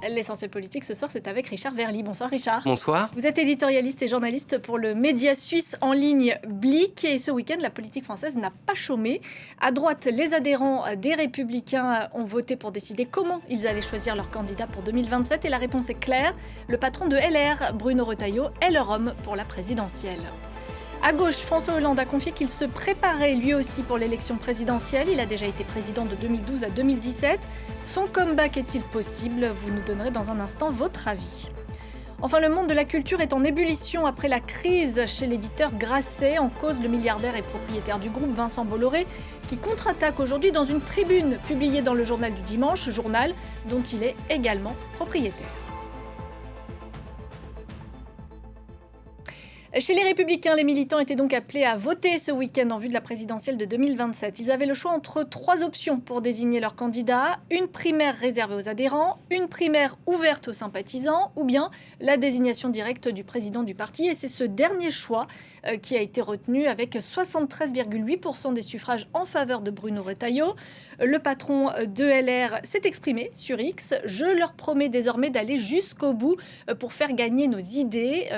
L'essentiel politique ce soir, c'est avec Richard Verly. Bonsoir Richard. Bonsoir. Vous êtes éditorialiste et journaliste pour le média suisse en ligne Blick. Et ce week-end, la politique française n'a pas chômé. À droite, les adhérents des Républicains ont voté pour décider comment ils allaient choisir leur candidat pour 2027. Et la réponse est claire. Le patron de LR, Bruno Retailleau, est leur homme pour la présidentielle. À gauche, François Hollande a confié qu'il se préparait lui aussi pour l'élection présidentielle. Il a déjà été président de 2012 à 2017. Son comeback est-il possible? Vous nous donnerez dans un instant votre avis. Enfin, le monde de la culture est en ébullition après la crise chez l'éditeur Grasset. En cause, le milliardaire et propriétaire du groupe, Vincent Bolloré, qui contre-attaque aujourd'hui dans une tribune publiée dans le journal du dimanche, journal dont il est également propriétaire. Chez les Républicains, les militants étaient donc appelés à voter ce week-end en vue de la présidentielle de 2027. Ils avaient le choix entre 3 options pour désigner leur candidat. Une primaire réservée aux adhérents, une primaire ouverte aux sympathisants ou bien la désignation directe du président du parti. Et c'est ce dernier choix qui a été retenu avec 73,8% des suffrages en faveur de Bruno Retailleau. Le patron de LR s'est exprimé sur X. « Je leur promets désormais d'aller jusqu'au bout pour faire gagner nos idées ».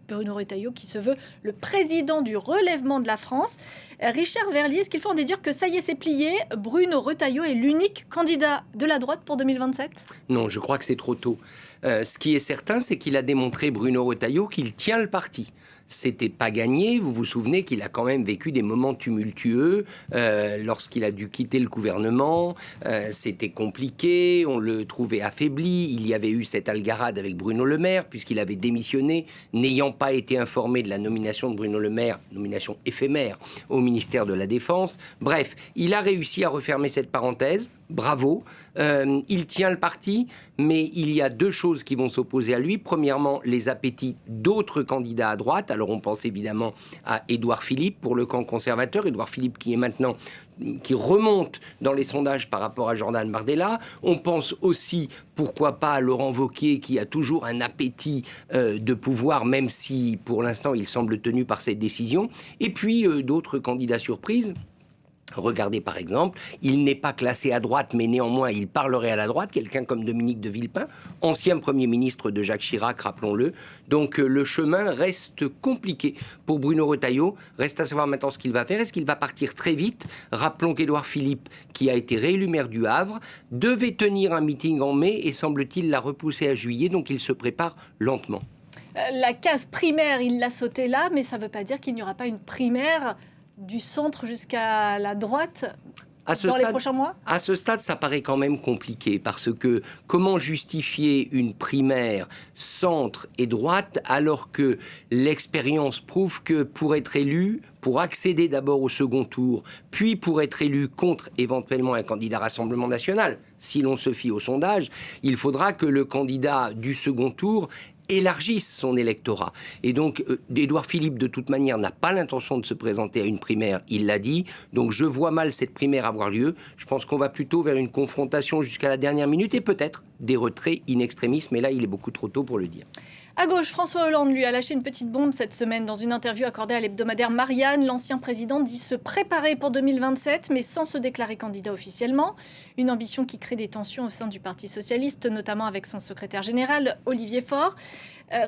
Bruno Retailleau qui se veut le président du relèvement de la France. Richard Verly, est-ce qu'il faut en déduire que ça y est, c'est plié? Bruno Retailleau est l'unique candidat de la droite pour 2027? Non, je crois que c'est trop tôt. Ce qui est certain, c'est qu'il a démontré, Bruno Retailleau, qu'il tient le parti. C'était pas gagné. Vous vous souvenez qu'il a quand même vécu des moments tumultueux lorsqu'il a dû quitter le gouvernement. C'était compliqué, on le trouvait affaibli. Il y avait eu cette algarade avec Bruno Le Maire, puisqu'il avait démissionné, n'ayant pas été informé de la nomination de Bruno Le Maire, nomination éphémère, au ministère de la Défense. Bref, il a réussi à refermer cette parenthèse. Bravo, il tient le parti, mais il y a 2 choses qui vont s'opposer à lui. Premièrement, les appétits d'autres candidats à droite. Alors on pense évidemment à Édouard Philippe pour le camp conservateur. Édouard Philippe qui est maintenant, qui remonte dans les sondages par rapport à Jordan Bardella. On pense aussi, pourquoi pas, à Laurent Wauquiez qui a toujours un appétit de pouvoir, même si pour l'instant il semble tenu par cette décision. Et puis d'autres candidats surprises. Regardez par exemple, il n'est pas classé à droite, mais néanmoins il parlerait à la droite, quelqu'un comme Dominique de Villepin, ancien Premier ministre de Jacques Chirac, rappelons-le. Donc le chemin reste compliqué pour Bruno Retailleau. Reste à savoir maintenant ce qu'il va faire. Est-ce qu'il va partir très vite? Rappelons qu'Édouard Philippe, qui a été réélu maire du Havre, devait tenir un meeting en mai et semble-t-il l'a repoussé à juillet, donc il se prépare lentement. La case primaire, il l'a sautée là, mais ça ne veut pas dire qu'il n'y aura pas une primaire du centre jusqu'à la droite dans les prochains mois? À ce stade, ça paraît quand même compliqué parce que comment justifier une primaire centre et droite alors que l'expérience prouve que pour être élu, pour accéder d'abord au second tour, puis pour être élu contre éventuellement un candidat Rassemblement National, si l'on se fie au sondage, il faudra que le candidat du second tour élargisse son électorat. Et donc, Édouard Philippe, de toute manière, n'a pas l'intention de se présenter à une primaire, il l'a dit. Donc, je vois mal cette primaire avoir lieu. Je pense qu'on va plutôt vers une confrontation jusqu'à la dernière minute et peut-être des retraits in extremis, mais là, il est beaucoup trop tôt pour le dire. À gauche, François Hollande, lui, a lâché une petite bombe cette semaine. Dans une interview accordée à l'hebdomadaire Marianne, l'ancien président dit se préparer pour 2027, mais sans se déclarer candidat officiellement. Une ambition qui crée des tensions au sein du Parti socialiste, notamment avec son secrétaire général, Olivier Faure.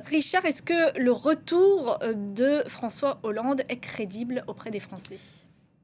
Richard, est-ce que le retour de François Hollande est crédible auprès des Français?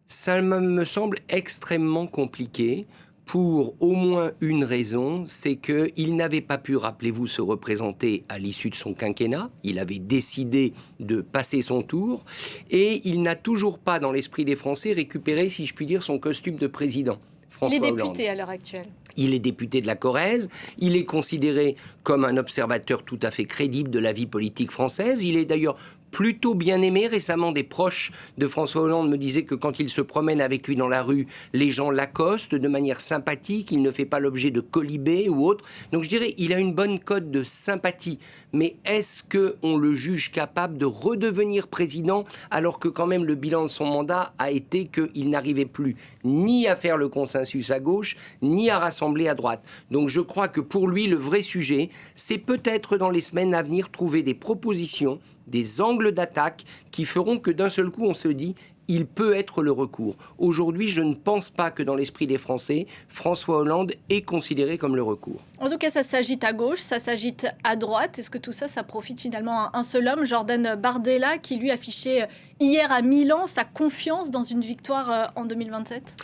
Ça me semble extrêmement compliqué. Pour au moins une raison, c'est qu'il n'avait pas pu, rappelez-vous, se représenter à l'issue de son quinquennat. Il avait décidé de passer son tour et il n'a toujours pas, dans l'esprit des Français, récupéré, si je puis dire, son costume de président. François Il est Hollande. député à l'heure actuelle. Il est député de la Corrèze, il est considéré comme un observateur tout à fait crédible de la vie politique française. Il est d'ailleurs plutôt bien aimé. Récemment, des proches de François Hollande me disaient que quand il se promène avec lui dans la rue, les gens l'accostent de manière sympathique, il ne fait pas l'objet de colibés ou autre. Donc je dirais, il a une bonne cote de sympathie. Mais est-ce qu'on le juge capable de redevenir président alors que quand même le bilan de son mandat a été qu'il n'arrivait plus ni à faire le consensus à gauche, ni à rassembler à droite. Donc je crois que pour lui, le vrai sujet, c'est peut-être dans les semaines à venir trouver des propositions des angles d'attaque qui feront que d'un seul coup, on se dit il peut être le recours. Aujourd'hui, je ne pense pas que dans l'esprit des Français, François Hollande est considéré comme le recours. En tout cas, ça s'agite à gauche, ça s'agite à droite. Est-ce que tout ça, ça profite finalement à un seul homme, Jordan Bardella, qui lui affichait hier à Milan sa confiance dans une victoire en 2027 ?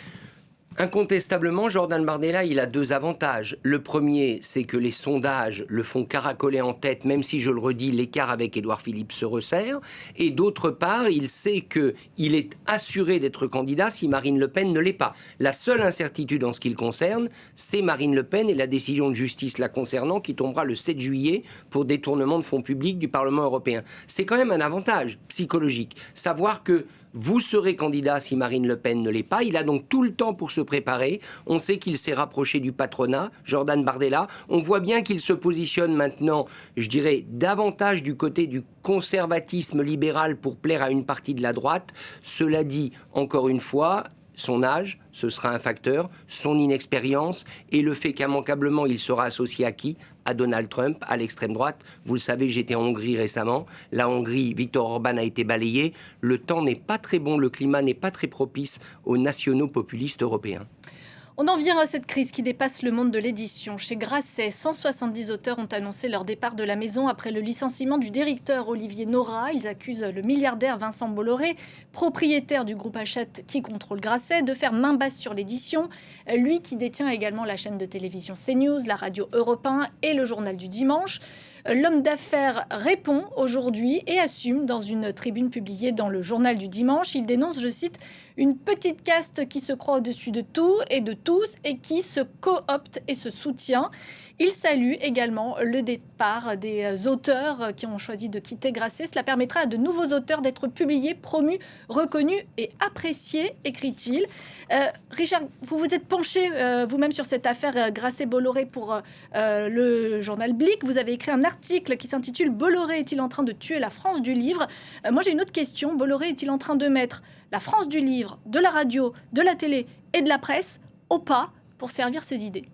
Incontestablement, Jordan Bardella, il a 2 avantages. Le premier, c'est que les sondages le font caracoler en tête, même si, je le redis, l'écart avec Édouard Philippe se resserre. Et d'autre part, il sait qu'il est assuré d'être candidat si Marine Le Pen ne l'est pas. La seule incertitude en ce qui le concerne, c'est Marine Le Pen et la décision de justice la concernant qui tombera le 7 juillet pour détournement de fonds publics du Parlement européen. C'est quand même un avantage psychologique. Savoir que vous serez candidat si Marine Le Pen ne l'est pas. Il a donc tout le temps pour se préparer. On sait qu'il s'est rapproché du patronat, Jordan Bardella. On voit bien qu'il se positionne maintenant, je dirais, davantage du côté du conservatisme libéral pour plaire à une partie de la droite. Cela dit, encore une fois, son âge, ce sera un facteur, son inexpérience et le fait qu'immanquablement il sera associé à qui ? À Donald Trump, à l'extrême droite. Vous le savez, j'étais en Hongrie récemment. La Hongrie, Viktor Orban a été balayé. Le temps n'est pas très bon, le climat n'est pas très propice aux nationaux populistes européens. On en vient à cette crise qui dépasse le monde de l'édition. Chez Grasset, 170 auteurs ont annoncé leur départ de la maison après le licenciement du directeur Olivier Nora. Ils accusent le milliardaire Vincent Bolloré, propriétaire du groupe Hachette qui contrôle Grasset, de faire main basse sur l'édition. Lui qui détient également la chaîne de télévision CNews, la radio Europe 1 et le journal du dimanche. L'homme d'affaires répond aujourd'hui et assume dans une tribune publiée dans le journal du dimanche. Il dénonce, je cite, une petite caste qui se croit au-dessus de tout et de tous et qui se coopte et se soutient. Il salue également le départ des auteurs qui ont choisi de quitter Grasset. Cela permettra à de nouveaux auteurs d'être publiés, promus, reconnus et appréciés, écrit-il. Richard, vous vous êtes penché vous-même sur cette affaire Grasset-Bolloré pour le journal Blick. Vous avez écrit un article qui s'intitule « Bolloré est-il en train de tuer la France du livre ?» Moi, j'ai une autre question. Bolloré est-il en train de mettre la France du livre, de la radio, de la télé et de la presse au pas pour servir ses idées ?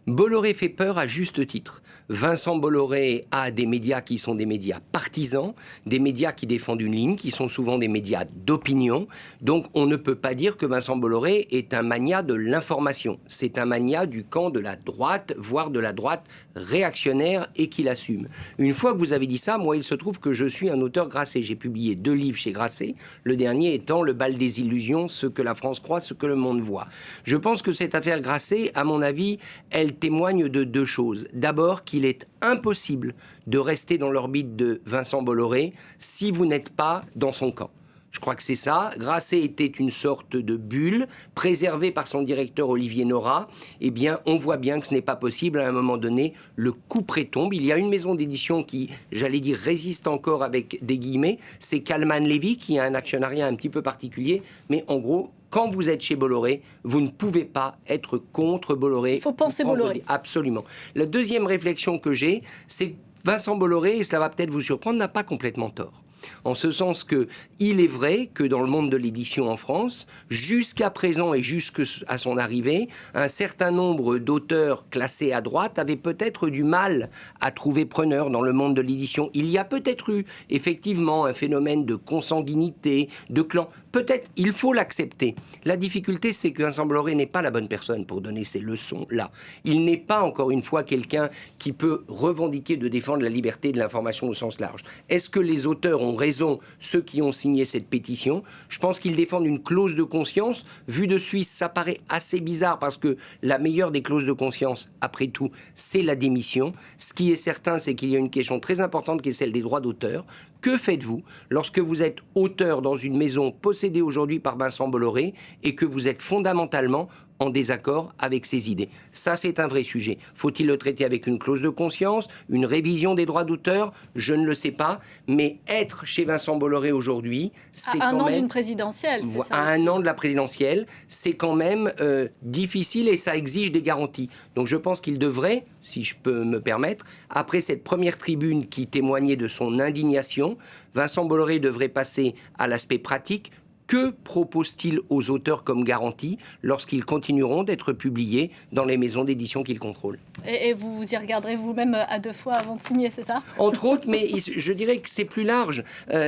Bolloré fait peur à juste titre. Vincent Bolloré a des médias qui sont des médias partisans, des médias qui défendent une ligne, qui sont souvent des médias d'opinion. Donc on ne peut pas dire que Vincent Bolloré est un magnat de l'information. C'est un magnat du camp de la droite, voire de la droite réactionnaire et qu'il assume. Une fois que vous avez dit ça, moi il se trouve que je suis un auteur Grasset. J'ai publié 2 livres chez Grasset, le dernier étant Le bal des illusions, ce que la France croit, ce que le monde voit. Je pense que cette affaire Grasset, à mon avis, elle témoigne de 2 choses. D'abord, qu'il est impossible de rester dans l'orbite de Vincent Bolloré si vous n'êtes pas dans son camp. Je crois que c'est ça. Grasset était une sorte de bulle préservée par son directeur Olivier Nora. Eh bien, on voit bien que ce n'est pas possible. À un moment donné, le couperet tombe. Il y a une maison d'édition qui, j'allais dire, résiste encore avec des guillemets. C'est Kalman Levy qui a un actionnariat un petit peu particulier. Mais en gros, quand vous êtes chez Bolloré, vous ne pouvez pas être contre Bolloré. Il faut penser Bolloré. Absolument. La deuxième réflexion que j'ai, c'est que Vincent Bolloré, et cela va peut-être vous surprendre, n'a pas complètement tort. En ce sens que il est vrai que dans le monde de l'édition en France, jusqu'à présent et jusqu'à son arrivée, un certain nombre d'auteurs classés à droite avaient peut-être du mal à trouver preneur dans le monde de l'édition. Il y a peut-être eu effectivement un phénomène de consanguinité, de clan. Peut-être, il faut l'accepter. La difficulté, c'est que Vincent Bolloré n'est pas la bonne personne pour donner ces leçons-là. Il n'est pas, encore une fois, quelqu'un qui peut revendiquer de défendre la liberté de l'information au sens large. Est-ce que les auteurs ont raison, ceux qui ont signé cette pétition? Je pense qu'ils défendent une clause de conscience. Vu de Suisse, ça paraît assez bizarre parce que la meilleure des clauses de conscience, après tout, c'est la démission. Ce qui est certain, c'est qu'il y a une question très importante qui est celle des droits d'auteur. Que faites-vous lorsque vous êtes auteur dans une maison possédée aujourd'hui par Vincent Bolloré et que vous êtes fondamentalement en désaccord avec ses idées? Ça, c'est un vrai sujet. Faut-il le traiter avec une clause de conscience, une révision des droits d'auteur? Je ne le sais pas. Mais être chez Vincent Bolloré aujourd'hui, c'est à quand même... un an d'une présidentielle, c'est ça À aussi. un an de la présidentielle, c'est quand même difficile et ça exige des garanties. Donc je pense qu'il devrait, si je peux me permettre, après cette première tribune qui témoignait de son indignation, Vincent Bolloré devrait passer à l'aspect pratique. Que propose-t-il aux auteurs comme garantie lorsqu'ils continueront d'être publiés dans les maisons d'édition qu'ils contrôlent? Et vous y regarderez vous-même à 2 fois avant de signer, c'est ça? Entre autres, mais je dirais que c'est plus large.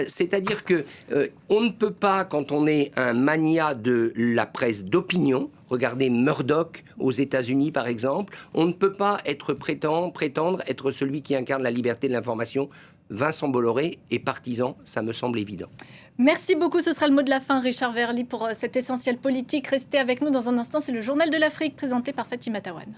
C'est-à-dire que on ne peut pas, quand on est un magnat de la presse d'opinion, regardez Murdoch aux États-Unis par exemple, on ne peut pas prétendre être celui qui incarne la liberté de l'information. Vincent Bolloré est partisan, ça me semble évident. Merci beaucoup, ce sera le mot de la fin, Richard Verly, pour cet essentiel politique. Restez avec nous dans un instant, c'est le Journal de l'Afrique présenté par Fatima Tawane.